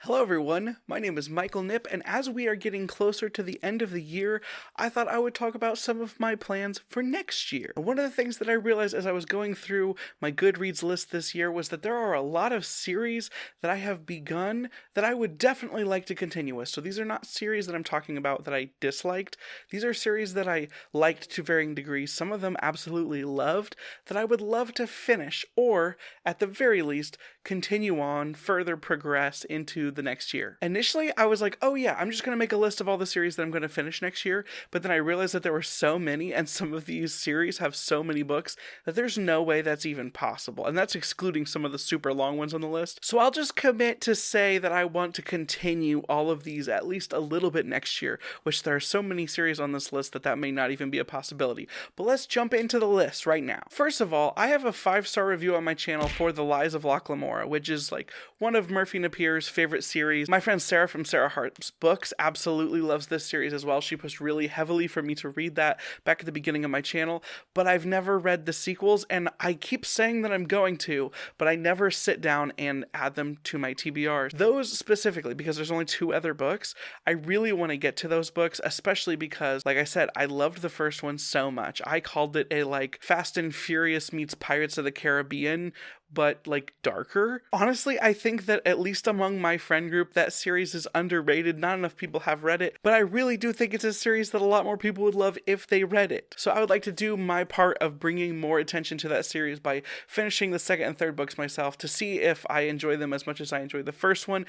Hello everyone, my name is Michael Knipp, and as we are getting closer to the end of the year, I thought I would talk about some of my plans for next year. One of the things that I realized as I was going through my Goodreads list this year was that there are a lot of series that I have begun that I would definitely like to continue with. So these are not series that I'm talking about that I disliked. These are series that I liked to varying degrees, some of them absolutely loved, that I would love to finish, or at the very least, continue on, further progress into the next year. Initially, I was like, oh yeah, I'm just going to make a list of all the series that I'm going to finish next year, but then I realized that there were so many, and some of these series have so many books, that there's no way that's even possible, and that's excluding some of the super long ones on the list. So I'll just commit to say that I want to continue all of these at least a little bit next year, which there are so many series on this list that may not even be a possibility. But let's jump into the list right now. First of all, I have a 5-star review on my channel for The Lies of Locke Lamora, which is like one of Murphy Napier's favorite series. My friend Sarah from Sarah Hart's Books absolutely loves this series as well. She pushed really heavily for me to read that back at the beginning of my channel, but I've never read the sequels, and I keep saying that I'm going to, but I never sit down and add them to my TBRs. Those specifically, because there's only 2 other books, I really want to get to those books, especially because, like I said, I loved the first one so much. I called it a like Fast and Furious meets Pirates of the Caribbean, but like darker. Honestly, I think that at least among my friend group, that series is underrated. Not enough people have read it, but I really do think it's a series that a lot more people would love if they read it. So I would like to do my part of bringing more attention to that series by finishing the second and third books myself to see if I enjoy them as much as I enjoyed the first one.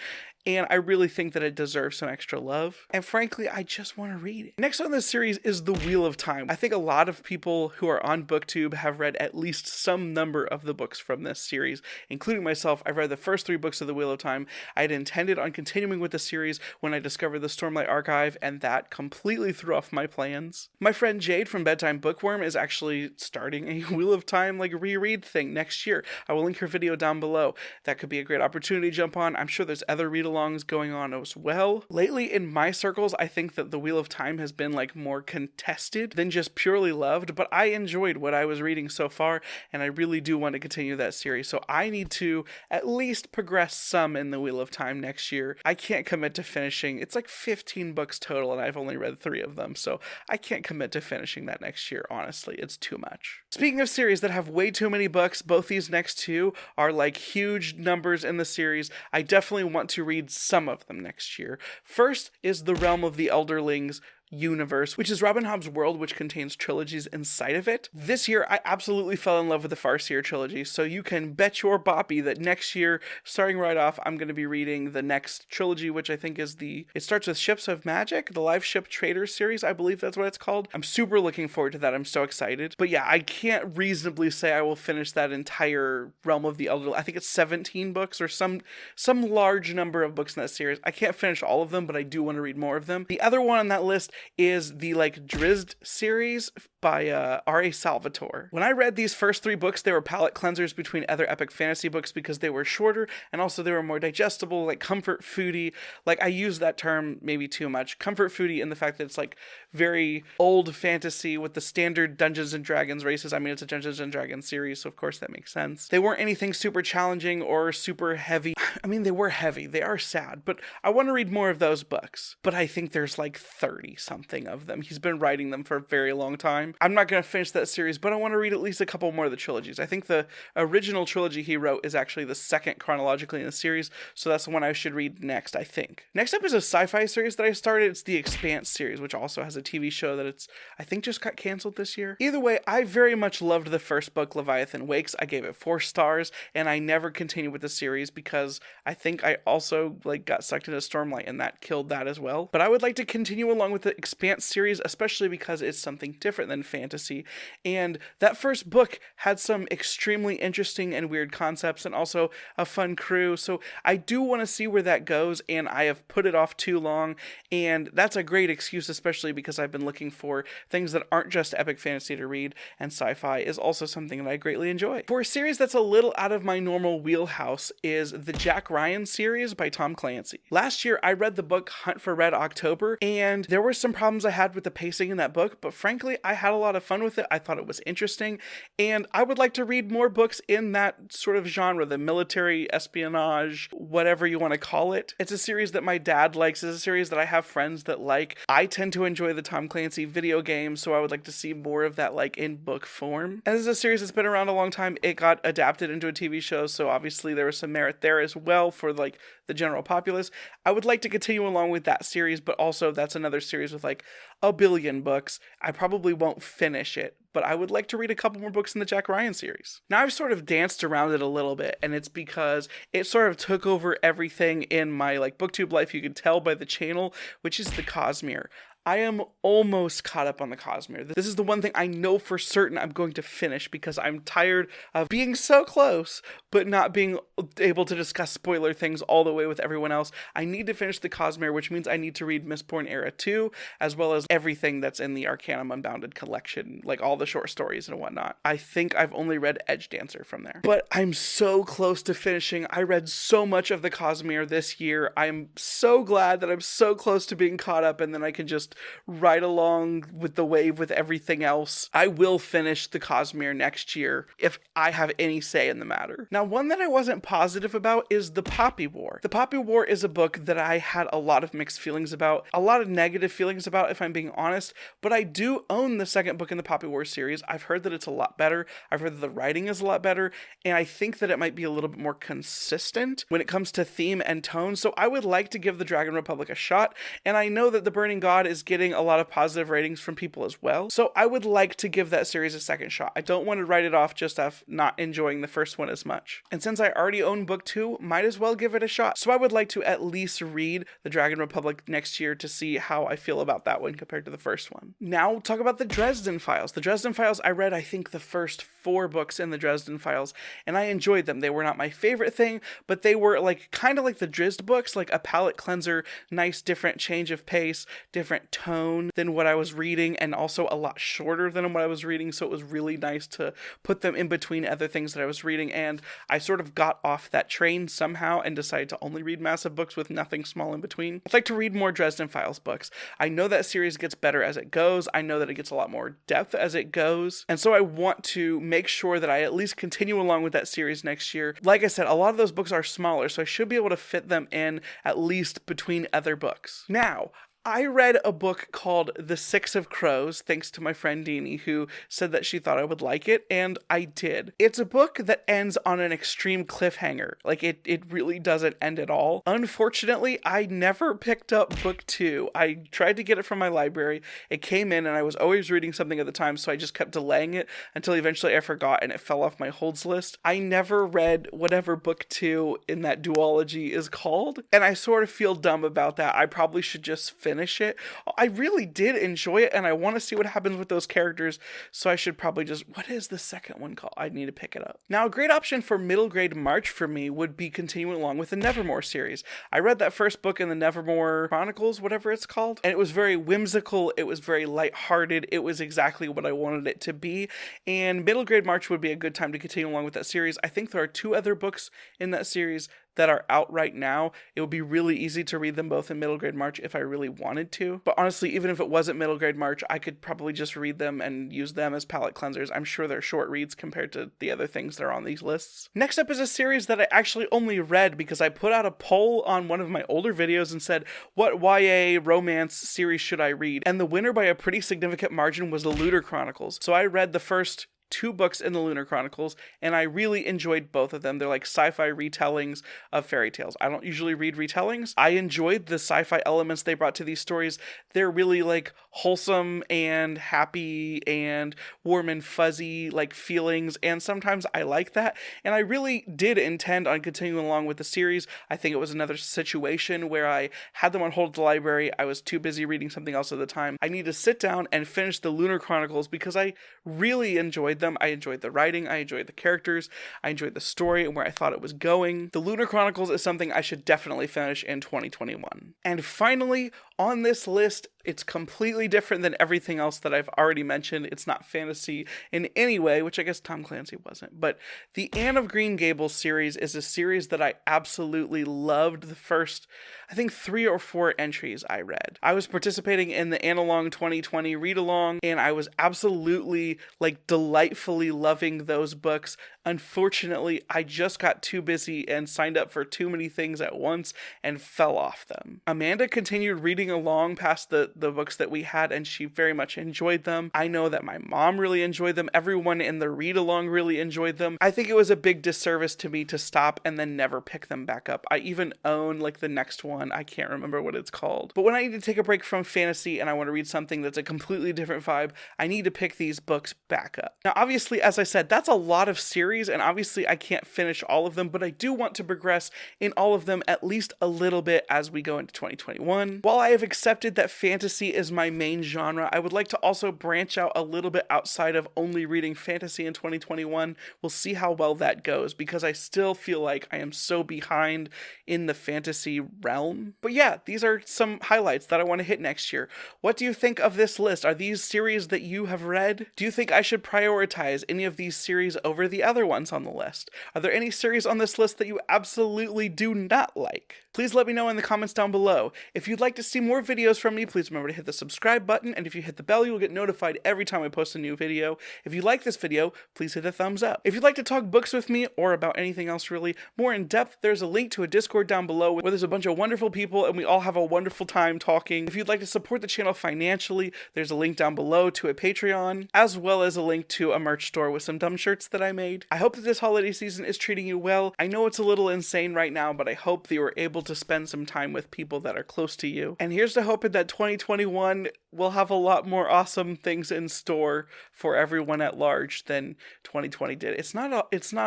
And I really think that it deserves some extra love. And frankly, I just want to read it. Next on this series is The Wheel of Time. I think a lot of people who are on BookTube have read at least some number of the books from this series, including myself. I've read the first 3 books of The Wheel of Time. I had intended on continuing with the series when I discovered the Stormlight Archive, and that completely threw off my plans. My friend Jade from Bedtime Bookworm is actually starting a Wheel of Time like reread thing next year. I will link her video down below. That could be a great opportunity to jump on. I'm sure there's other read-alongs going on as well. Lately in my circles, I think that the Wheel of Time has been like more contested than just purely loved, but I enjoyed what I was reading so far, and I really do want to continue that series. So I need to at least progress some in the Wheel of Time next year. I can't commit to finishing. It's like 15 books total, and I've only read 3 of them, so I can't commit to finishing that next year, honestly. It's too much. Speaking of series that have way too many books, both these next 2 are like huge numbers in the series. I definitely want to read some of them next year. First is The Realm of the Elderlings universe, which is Robin Hobb's world, which contains trilogies inside of it. This year, I absolutely fell in love with the Farseer trilogy, so you can bet your boppy that next year, starting right off, I'm going to be reading the next trilogy, which I think is it starts with Ships of Magic, the Live Ship Traders series, I believe that's what it's called. I'm super looking forward to that. I'm so excited. But yeah, I can't reasonably say I will finish that entire Realm of the Elderlings. I think it's 17 books or some large number of books in that series. I can't finish all of them, but I do want to read more of them. The other one on that list is the like Drizzt series by R.A. Salvatore. When I read these first 3 books, they were palate cleansers between other epic fantasy books because they were shorter and also they were more digestible, like comfort foodie. Like I use that term maybe too much. Comfort foodie in the fact that it's like very old fantasy with the standard Dungeons and Dragons races. I mean, it's a Dungeons and Dragons series, so of course that makes sense. They weren't anything super challenging or super heavy. I mean, they were heavy. They are sad, but I want to read more of those books. But I think there's like 30 something of them. He's been writing them for a very long time. I'm not going to finish that series, but I want to read at least a couple more of the trilogies. I think the original trilogy he wrote is actually the second chronologically in the series, so that's the one I should read next, I think. Next up is a sci-fi series that I started. It's the Expanse series, which also has a TV show that I think just got canceled this year. Either way, I very much loved the first book, Leviathan Wakes. I gave it 4 stars, and I never continued with the series because I think I also like got sucked into Stormlight, and that killed that as well. But I would like to continue along with the Expanse series, especially because it's something different than fantasy, and that first book had some extremely interesting and weird concepts and also a fun crew, so I do want to see where that goes, and I have put it off too long, and that's a great excuse, especially because I've been looking for things that aren't just epic fantasy to read, and sci-fi is also something that I greatly enjoy. For a series that's a little out of my normal wheelhouse is the Jack Ryan series by Tom Clancy. Last year I read the book Hunt for Red October, and there were some some problems I had with the pacing in that book, but frankly, I had a lot of fun with it. I thought it was interesting, and I would like to read more books in that sort of genre, the military espionage, whatever you want to call it. It's a series that my dad likes. It's a series that I have friends that like. I tend to enjoy the Tom Clancy video games, so I would like to see more of that like in book form. And this is a series that's been around a long time. It got adapted into a TV show, so obviously there was some merit there as well for like the general populace. I would like to continue along with that series, but also that's another series with like a billion books. I probably won't finish it, but I would like to read a couple more books in the Jack Ryan series. Now I've sort of danced around it a little bit, and it's because it sort of took over everything in my like booktube life. You can tell by the channel, which is the Cosmere. I am almost caught up on the Cosmere. This is the one thing I know for certain I'm going to finish because I'm tired of being so close, but not being able to discuss spoiler things all the way with everyone else. I need to finish the Cosmere, which means I need to read Mistborn Era 2, as well as everything that's in the Arcanum Unbounded collection, like all the short stories and whatnot. I think I've only read Edge Dancer from there. But I'm so close to finishing. I read so much of the Cosmere this year. I'm so glad that I'm so close to being caught up, and then I can just ride along with the wave with everything else. I will finish the Cosmere next year if I have any say in the matter. Now, one that I wasn't positive about is The Poppy War. The Poppy War is a book that I had a lot of mixed feelings about, a lot of negative feelings about, if I'm being honest, but I do own the second book in the Poppy War series. I've heard that it's a lot better. I've heard that the writing is a lot better, and I think that it might be a little bit more consistent when it comes to theme and tone, so I would like to give the Dragon Republic a shot, and I know that The Burning God is getting a lot of positive ratings from people as well, so I would like to give that series a second shot. I don't want to write it off just off not enjoying the first one as much. And since I already own book 2, might as well give it a shot. So I would like to at least read The Dragon Republic next year to see how I feel about that one compared to the first one. Now we'll talk about the Dresden Files. The Dresden Files, I read I think the first 4 books in the Dresden Files, and I enjoyed them. They were not my favorite thing, but they were like kind of like the Drizzt books, like a palate cleanser, nice different change of pace, different tone than what I was reading, and also a lot shorter than what I was reading, so it was really nice to put them in between other things that I was reading, and I sort of got off that train somehow and decided to only read massive books with nothing small in between. I'd like to read more Dresden Files books. I know that series gets better as it goes. I know that it gets a lot more depth as it goes, and so I want to make sure that I at least continue along with that series next year. Like I said, a lot of those books are smaller, so I should be able to fit them in at least between other books. Now, I read a book called The Six of Crows, thanks to my friend Deanie, who said that she thought I would like it, and I did. It's a book that ends on an extreme cliffhanger. Like, it really doesn't end at all. Unfortunately, I never picked up book 2. I tried to get it from my library. It came in, and I was always reading something at the time, so I just kept delaying it until eventually I forgot, and it fell off my holds list. I never read whatever book 2 in that duology is called, and I sort of feel dumb about that. I probably should just finish it. I really did enjoy it, and I want to see what happens with those characters, so I should probably just... What is the second one called? I need to pick it up. Now, a great option for middle grade March for me would be continuing along with the Nevermoor series. I read that first book in the Nevermoor Chronicles, whatever it's called, and it was very whimsical, it was very lighthearted, it was exactly what I wanted it to be, and middle grade March would be a good time to continue along with that series. I think there are 2 other books in that series that are out right now. It would be really easy to read them both in middle grade March if I really wanted to. But honestly, even if it wasn't middle grade March, I could probably just read them and use them as palate cleansers. I'm sure they're short reads compared to the other things that are on these lists. Next up is a series that I actually only read because I put out a poll on one of my older videos and said, what YA romance series should I read? And the winner by a pretty significant margin was the Lunar Chronicles. So I read the first 2 books in the Lunar Chronicles, and I really enjoyed both of them. They're like sci-fi retellings of fairy tales. I don't usually read retellings. I enjoyed the sci-fi elements they brought to these stories. They're really like wholesome and happy and warm and fuzzy like feelings, and sometimes I like that, and I really did intend on continuing along with the series. I think it was another situation where I had them on hold at the library. I was too busy reading something else at the time. I need to sit down and finish the Lunar Chronicles because I really enjoyed enjoyed them. I enjoyed the writing, I enjoyed the characters, I enjoyed the story and where I thought it was going. The Lunar Chronicles is something I should definitely finish in 2021. And finally, on this list, it's completely different than everything else that I've already mentioned. It's not fantasy in any way, which I guess Tom Clancy wasn't. But the Anne of Green Gables series is a series that I absolutely loved the first, I think, 3 or 4 entries I read. I was participating in the Analong 2020 read-along, and I was absolutely, delightfully loving those books. Unfortunately, I just got too busy and signed up for too many things at once and fell off them. Amanda continued reading along past the books that we had, and she very much enjoyed them. I know that my mom really enjoyed them. Everyone in the read-along really enjoyed them. I think it was a big disservice to me to stop and then never pick them back up. I even own, the next one. I can't remember what it's called. But when I need to take a break from fantasy and I want to read something that's a completely different vibe, I need to pick these books back up. Now, obviously, as I said, that's a lot of series, and obviously I can't finish all of them, but I do want to progress in all of them at least a little bit as we go into 2021. While I have accepted that fantasy is my main genre, I would like to also branch out a little bit outside of only reading fantasy in 2021. We'll see how well that goes, because I still feel like I am so behind in the fantasy realm. But yeah, these are some highlights that I want to hit next year. What do you think of this list? Are these series that you have read? Do you think I should prioritize any of these series over the other ones on the list? Are there any series on this list that you absolutely do not like? Please let me know in the comments down below. If you'd like to see more videos from me, please remember to hit the subscribe button, and if you hit the bell, you'll get notified every time I post a new video. If you like this video, please hit a thumbs up. If you'd like to talk books with me, or about anything else really, more in depth, there's a link to a Discord down below where there's a bunch of wonderful people and we all have a wonderful time talking. If you'd like to support the channel financially, there's a link down below to a Patreon, as well as a link to a merch store with some dumb shirts that I made. I hope that this holiday season is treating you well. I know it's a little insane right now, but I hope that you are able to spend some time with people that are close to you. And here's to hoping that 2021 will have a lot more awesome things in store for everyone at large than 2020 did. It's not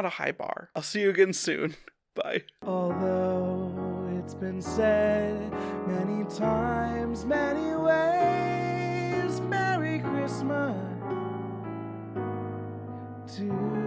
a high bar. I'll see you again soon. Bye. Although it's been said many times, many ways, Merry Christmas to